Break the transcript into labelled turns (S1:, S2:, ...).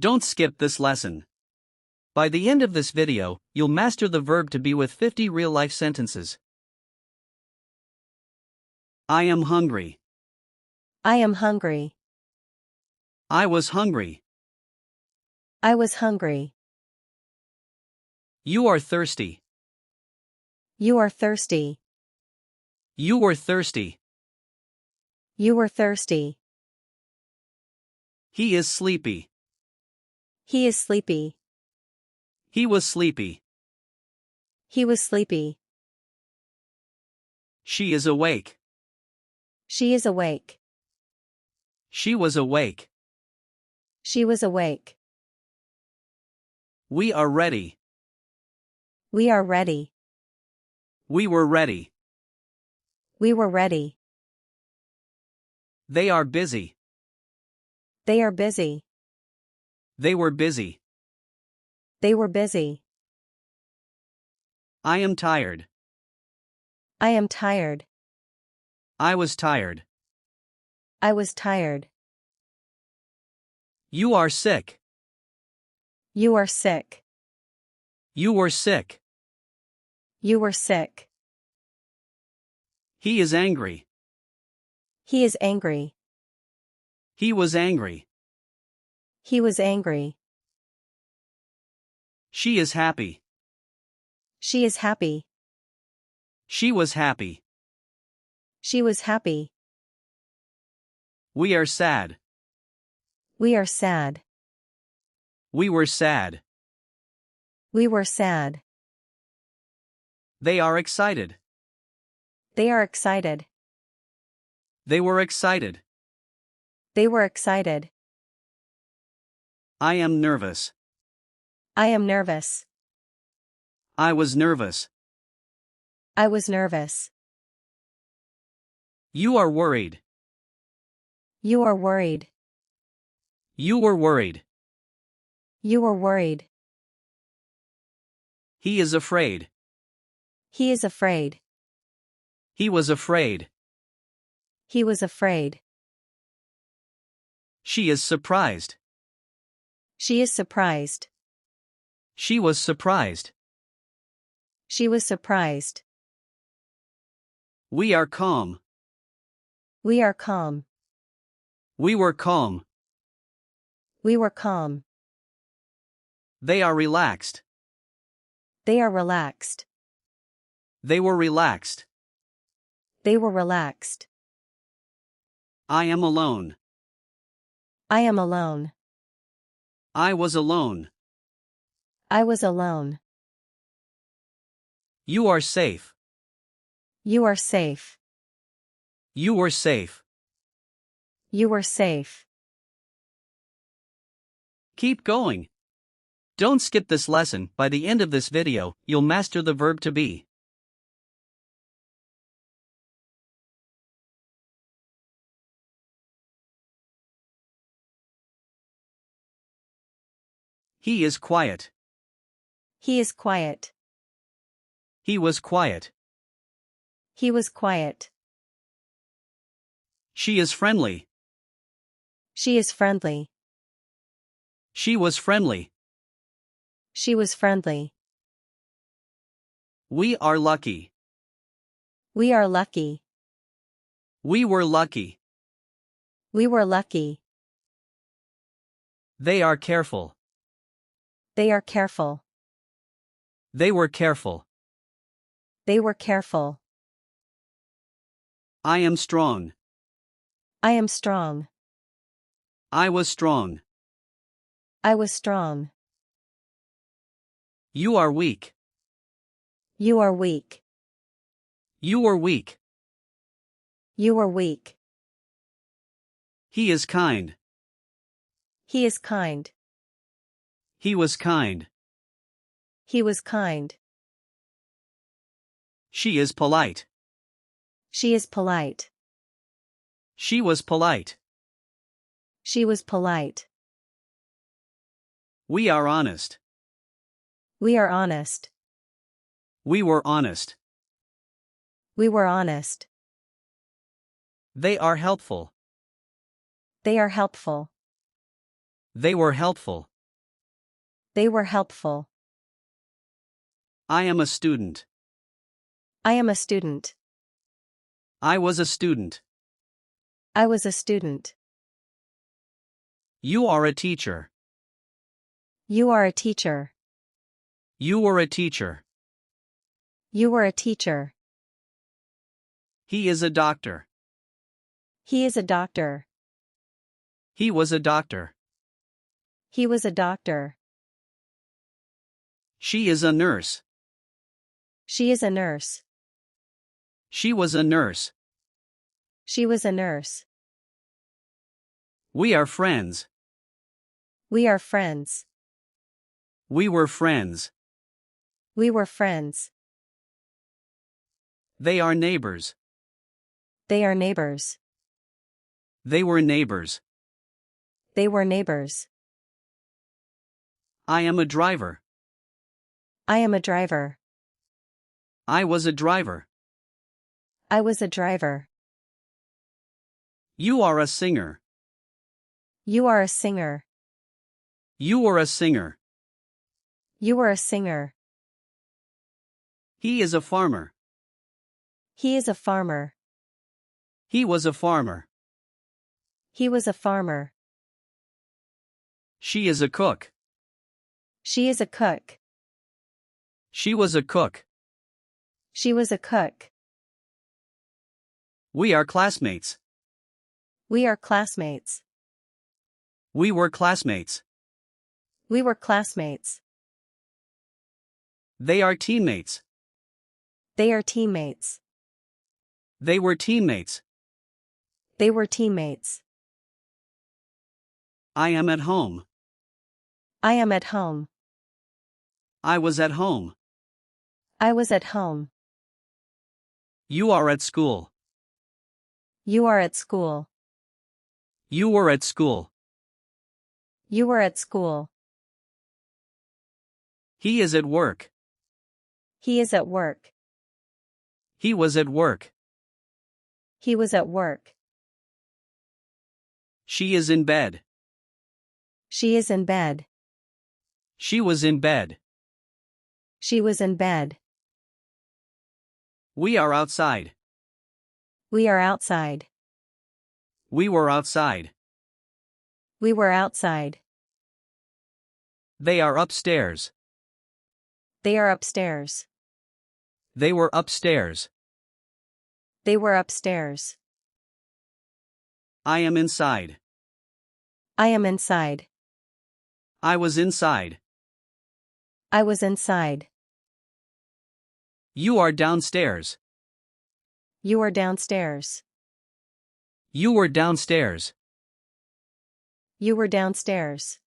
S1: Don't skip this lesson. By the end of this video, you'll master the verb to be with 50 real-life sentences. I am hungry.
S2: I am hungry.
S1: I was hungry.
S2: I was hungry.
S1: You are thirsty.
S2: You are thirsty.
S1: You were thirsty.
S2: You were thirsty.
S1: He is sleepy.
S2: He is sleepy.
S1: He was sleepy.
S2: He was sleepy.
S1: She is awake.
S2: She is awake.
S1: She was awake.
S2: She was awake.
S1: We are ready.
S2: We are ready.
S1: We were ready.
S2: We were ready.
S1: They are busy.
S2: They are busy.
S1: They were busy.
S2: They were busy.
S1: I am tired.
S2: I am tired.
S1: I was tired.
S2: I was tired.
S1: You are sick.
S2: You are sick.
S1: You were sick.
S2: You were sick.
S1: He is angry.
S2: He is angry.
S1: He was angry.
S2: He was angry.
S1: She is happy.
S2: She is happy.
S1: She was happy.
S2: She was happy.
S1: We are sad.
S2: We are sad.
S1: We were sad.
S2: We were sad.
S1: They are excited.
S2: They are excited.
S1: They were excited.
S2: They were excited.
S1: I am nervous.
S2: I am nervous.
S1: I was nervous.
S2: I was nervous.
S1: You are worried.
S2: You are worried.
S1: You were worried.
S2: You were worried.
S1: He is afraid.
S2: He is afraid.
S1: He was afraid.
S2: He was afraid.
S1: She is surprised.
S2: She is surprised.
S1: She was surprised.
S2: She was surprised.
S1: We are calm.
S2: We are calm.
S1: We were calm.
S2: We were calm.
S1: They are relaxed.
S2: They are relaxed.
S1: They were relaxed.
S2: They were relaxed.
S1: I am alone.
S2: I am alone.
S1: I was alone.
S2: I was alone.
S1: You are safe.
S2: You are safe.
S1: You were safe.
S2: You were safe.
S1: Keep going. Don't skip this lesson. By the end of this video, you'll master the verb to be. He is quiet.
S2: He is quiet.
S1: He was quiet.
S2: He was quiet.
S1: She is friendly.
S2: She is friendly.
S1: She was friendly.
S2: She was friendly.
S1: We are lucky.
S2: We are lucky.
S1: We were lucky.
S2: We were lucky.
S1: They are careful.
S2: They are careful.
S1: They were careful.
S2: They were careful.
S1: I am strong.
S2: I am strong.
S1: I was strong.
S2: I was strong.
S1: You are weak.
S2: You are weak.
S1: You were weak.
S2: You were weak.
S1: He is kind.
S2: He is kind.
S1: He was kind.
S2: He was kind.
S1: She is polite.
S2: She is polite.
S1: She was polite.
S2: She was polite.
S1: We are honest.
S2: We are honest.
S1: We were honest.
S2: We were honest.
S1: They are helpful.
S2: They are helpful.
S1: They were helpful.
S2: They were helpful.
S1: I am a student.
S2: I am a student.
S1: I was a student.
S2: I was a student.
S1: You are a teacher.
S2: You are a teacher.
S1: You were a teacher.
S2: You were a teacher.
S1: He is a doctor.
S2: He is a doctor.
S1: He was a doctor.
S2: He was a doctor.
S1: She is a nurse.
S2: She is a nurse.
S1: She was a nurse.
S2: She was a nurse.
S1: We are friends.
S2: We are friends.
S1: We were friends.
S2: We were friends.
S1: They are neighbors.
S2: They are neighbors.
S1: They were neighbors.
S2: They were neighbors.
S1: I am a driver.
S2: I am a driver.
S1: I was a driver.
S2: I was a driver.
S1: You are a singer.
S2: You are a singer.
S1: You were a singer.
S2: You were a singer.
S1: He is a farmer.
S2: He is a farmer.
S1: He was a farmer.
S2: He was a farmer.
S1: She is a cook.
S2: She is a cook.
S1: She was a cook.
S2: She was a cook.
S1: We are classmates.
S2: We are classmates.
S1: We were classmates.
S2: We were classmates.
S1: They are teammates.
S2: They are teammates.
S1: They were teammates.
S2: They were teammates.
S1: I am at home.
S2: I am at home.
S1: I was at home.
S2: I was at home.
S1: You are at school.
S2: You are at school.
S1: You were at school.
S2: You were at school.
S1: He is at work.
S2: He is at work.
S1: He was at work.
S2: He was at work.
S1: She is in bed.
S2: She is in bed.
S1: She was in bed.
S2: She was in bed.
S1: We are outside.
S2: We are outside.
S1: We were outside.
S2: We were outside.
S1: They are upstairs.
S2: They are upstairs.
S1: They were upstairs.
S2: They were upstairs.
S1: I am inside.
S2: I am inside.
S1: I was inside.
S2: I was inside.
S1: You are downstairs.
S2: You are downstairs.
S1: You were downstairs.
S2: You were downstairs.